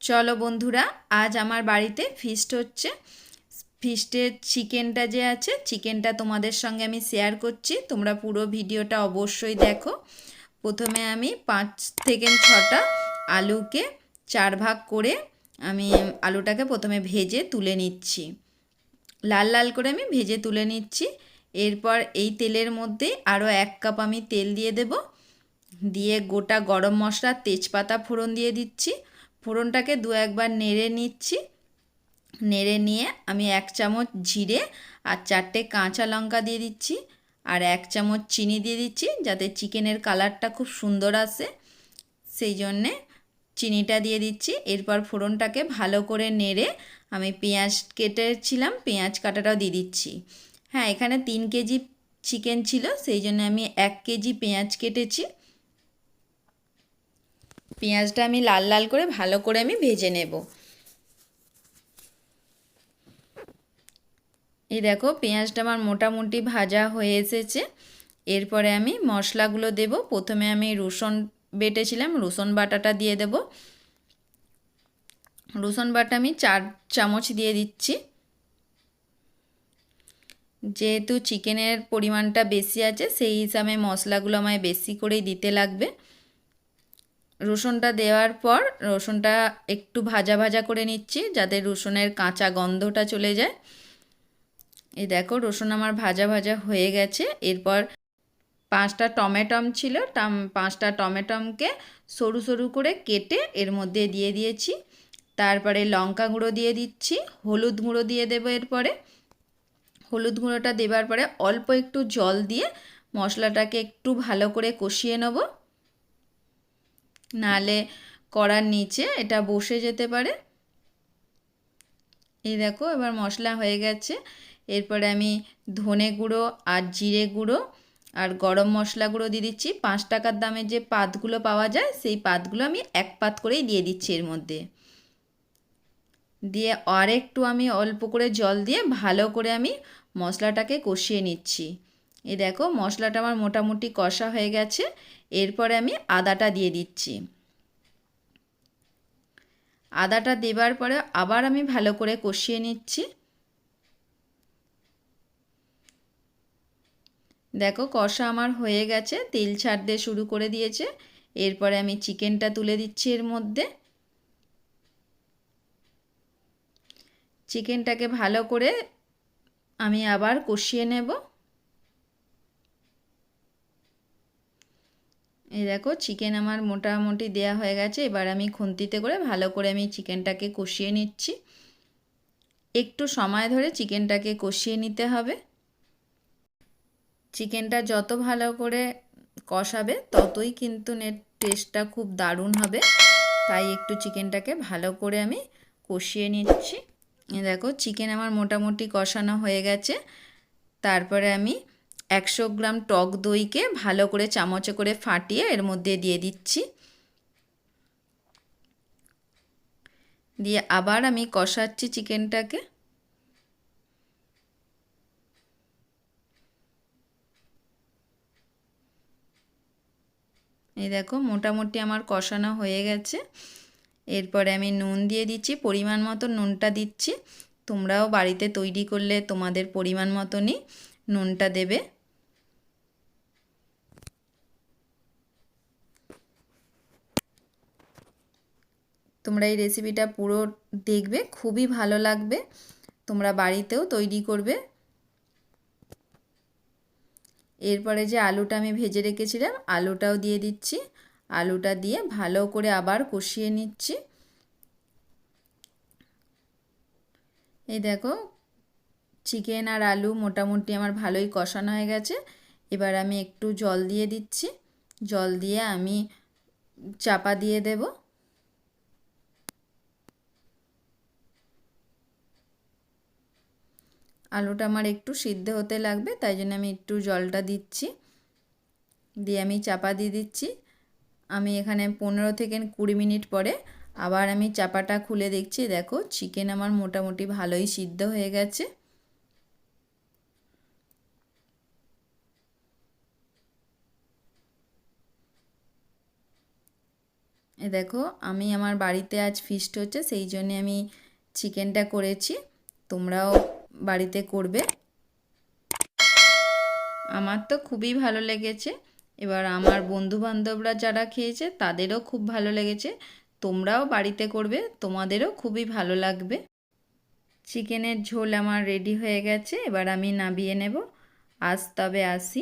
চলো বন্ধুরা, আজ আমার বাড়িতে ফিস্ট হচ্ছে। ফিস্টের চিকেনটা যে আছে, চিকেনটা তোমাদের সঙ্গে আমি শেয়ার করছি। তোমরা পুরো ভিডিওটা অবশ্যই দেখো। প্রথমে আমি 5 থেকে 6টা আলুকে 4 ভাগ করে আমি আলুটাকে প্রথমে ভেজে তুলে নিচ্ছি। লাল লাল করে আমি ভেজে তুলে নিচ্ছি। এরপর এই তেলের মধ্যে আরও 1 কাপ আমি তেল দিয়ে দেব। দিয়ে গোটা গরম মশলা, তেজপাতা ফোড়ন দিয়ে দিচ্ছি। ফোড়নটাকে 2-1 বার নেড়ে নিচ্ছি। নেড়ে নিয়ে আমি 1 চামচ জিরে আর 4টে কাঁচা লঙ্কা দিয়ে দিচ্ছি। আর 1 চামচ চিনি দিয়ে দিচ্ছি, যাতে চিকেনের কালারটা খুব সুন্দর আসে, সেই জন্যে চিনিটা দিয়ে দিচ্ছি। এরপর ফোড়নটাকে ভালো করে নেড়ে আমি পেঁয়াজ কেটেছিলাম, পেঁয়াজ কাটাটাও দিয়ে দিচ্ছি। হ্যাঁ, এখানে 3 কেজি চিকেন ছিল, সেই জন্য আমি 1 কেজি পেঁয়াজ কেটেছি। পেঁয়াজটা আমি লাল লাল করে ভালো করে আমি ভেজে নেব। এই দেখো, পেঁয়াজটা আমার মোটামুটি ভাজা হয়ে এসেছে। এরপরে আমি মশলাগুলো দেব। প্রথমে আমি রসুন বেটেছিলাম, রসুন বাটাটা দিয়ে দেব। রসুন বাটা আমি 4 চামচ দিয়ে দিচ্ছি। যেহেতু চিকেনের পরিমাণটা বেশি আছে, সেই হিসাবে মশলাগুলো আমায় বেশি করেই দিতে লাগবে। রসুনটা দেওয়ার পর রসুনটা একটু ভাজা ভাজা করে নিচ্ছি, যাতে রসুনের কাঁচা গন্ধটা চলে যায়। এই দেখো, রসুন আমার ভাজা ভাজা হয়ে গেছে। এরপর 5টা টমেটম ছিল, 5টা টমেটমকে সরু সরু করে কেটে এর মধ্যে দিয়ে দিয়েছি। তারপরে লঙ্কা গুঁড়ো দিয়ে দিচ্ছি, হলুদ গুঁড়ো দিয়ে দেবো। এরপরে হলুদ গুঁড়োটা দেবার পরে অল্প একটু জল দিয়ে মশলাটাকে একটু ভালো করে কষিয়ে নেব, নাহলে কড়ার নিচে এটা বসে যেতে পারে। এই দেখো, এবার মশলা হয়ে গেছে। এরপরে আমি ধনে গুঁড়ো আর জিরে গুঁড়ো আর গরম মশলা গুঁড়ো দিয়ে দিচ্ছি। 5 টাকার দামের যে পাতগুলো পাওয়া যায়, সেই পাতগুলো আমি 1 পাত করেই দিয়ে দিচ্ছি এর মধ্যে। দিয়ে আর একটু আমি অল্প করে জল দিয়ে ভালো করে আমি মশলাটাকে কষিয়ে নিচ্ছি। এই দেখো, মশলাটা আমার মোটামুটি কষা হয়ে গেছে। এরপরে আমি আদাটা দিয়ে দিচ্ছি। আদাটা দেবার পরে আবার আমি ভালো করে কষিয়ে নিচ্ছি। দেখো, কষা আমার হয়ে গেছে, তেল ছাড়তে শুরু করে দিয়েছে। এরপরে আমি চিকেনটা তুলে দিচ্ছি এর মধ্যে। চিকেনটাকে ভালো করে আমি আবার কষিয়ে নেব। এই দেখো, চিকেন আমার মোটামুটি দেয়া হয়ে গেছে। এবার আমি খুন্তিতে করে ভালো করে আমি চিকেনটাকে কষিয়ে নিচ্ছি। একটু সময় ধরে চিকেনটাকে কষিয়ে নিতে হবে। চিকেনটা যত ভালো করে কষাবে, ততই কিন্তু টেস্টটা খুব দারুণ হবে। তাই একটু চিকেনটাকে ভালো করে আমি কষিয়ে নিচ্ছি। দেখো, চিকেন আমার মোটামুটি কষানো হয়ে গেছে। তারপরে আমি 100 গ্রাম টক দইকে ভালো করে চামচে করে ফাটিয়ে এর মধ্যে দিয়ে দিচ্ছি। দিয়ে আবার আমি কষাচ্ছি চিকেনটাকে। এই দেখো, মোটামুটি আমার কষানো হয়ে গেছে। এরপরে আমি নুন দিয়ে দিচ্ছি, পরিমাণ মতো নুনটা দিচ্ছি। তোমরাও বাড়িতে তৈরি করলে তোমাদের পরিমাণ মতনই নুনটা দেবে। তোমরা এই রেসিপিটা পুরো দেখবে, খুবই ভালো লাগবে। তোমরা বাড়িতেও তৈরি করবে। এরপরে যে আলুটা আমি ভেজে রেখেছিলাম, আলুটাও দিয়ে দিচ্ছি। আলুটা দিয়ে ভালো করে আবার কষিয়ে নিচ্ছি। এই দেখো, চিকেন আর আলু মোটামুটি আমার ভালোই কষানো হয়ে গেছে। এবার আমি একটু জল দিয়ে দিচ্ছি। জল দিয়ে আমি চাপা দিয়ে দেব। আলুটা আমার একটু সিদ্ধ হতে লাগবে, তাই জন্য আমি একটু জলটা দিচ্ছি। দিয়ে আমি চাপা দিয়ে দিচ্ছি। আমি এখানে 15 থেকে 20 মিনিট পরে আবার আমি চাপাটা খুলে দেখছি। দেখো, চিকেন আমার মোটামুটি ভালোই সিদ্ধ হয়ে গেছে। এ দেখো আমি আমার বাড়িতে আজ ফিস্ট হচ্ছে, সেই জন্য আমি চিকেনটা করেছি, তোমরাও বাড়িতে করবে। আমার তো খুবই ভালো লেগেছে। এবার আমার বন্ধুবান্ধবরা যারা খেয়েছে তাদেরও খুব ভালো লেগেছে। তোমরাও বাড়িতে করবে, তোমাদেরও খুবই ভালো লাগবে। চিকেনের ঝোল আমার রেডি হয়ে গেছে, এবার আমি নামিয়ে নেব। আজ তবে আসি।